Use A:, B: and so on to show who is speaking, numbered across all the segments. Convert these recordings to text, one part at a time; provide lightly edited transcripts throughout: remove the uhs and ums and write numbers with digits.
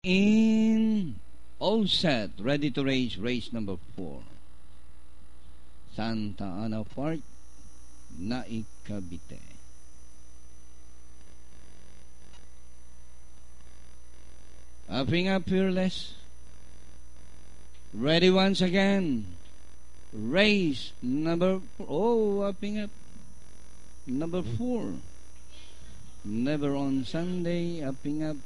A: In all set, ready to race number 4. Santa Ana Park, Naik, Cavite. Upping up, Fearless. Ready once again. Race number 4. Oh, upping up. Number 4. Never on Sunday, upping up.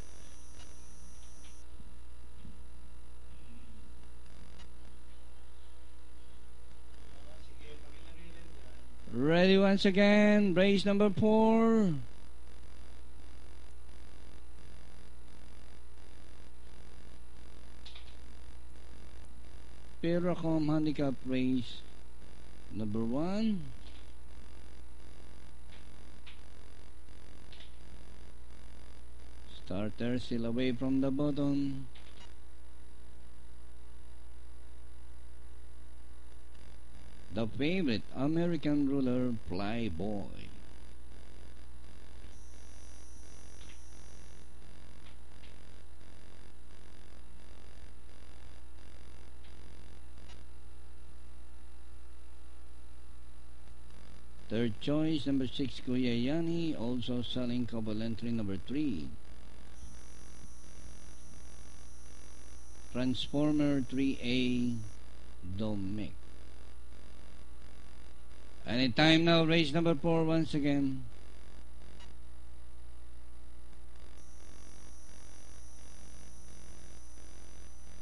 A: Ready once again. Race number 4. Peracom Handicap Race number 1. Starter still away from the bottom. The favorite, American Ruler, Flyboy. Third choice, number 6, Kuya Yani, also selling couple entry number 3. Transformer 3A, Dominic. Anytime now, race number 4 once again.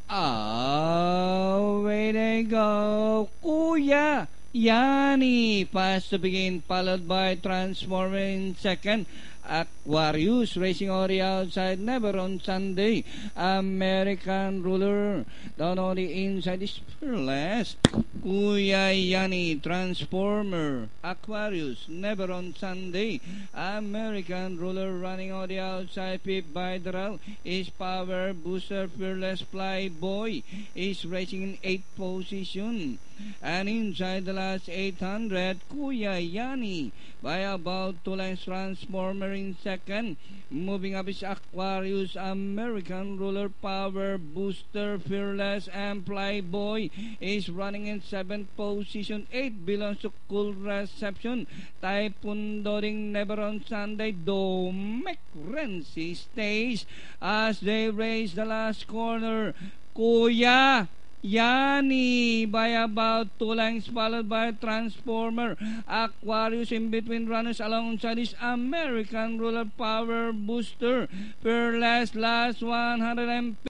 A: Away they go. Kuya Yani, fast to begin, followed by Transformer in second. Aquarius racing already outside, never on Sunday. American Ruler down on the inside is Fearless. Kuya Yani, Transformer, Aquarius, never on Sunday. American Ruler running on the outside. Fifth by Daryl is Power Booster. Fearless Flyboy is racing in 8th position. And inside the last 800, Kuya Yani by about 2 lengths. Transformer in second. Moving up is Aquarius, American Ruler, Power Booster, Fearless, and Flyboy is running in 7th position. 8 belongs to Cool Reception. Typhoon Doding, never on Sunday. Dominic Renzi stays as they race the last corner. Kuya Yani by about 2 lengths, followed by Transformer. Aquarius in between runners alongside is American Ruler, Power Booster. Fearless last 150.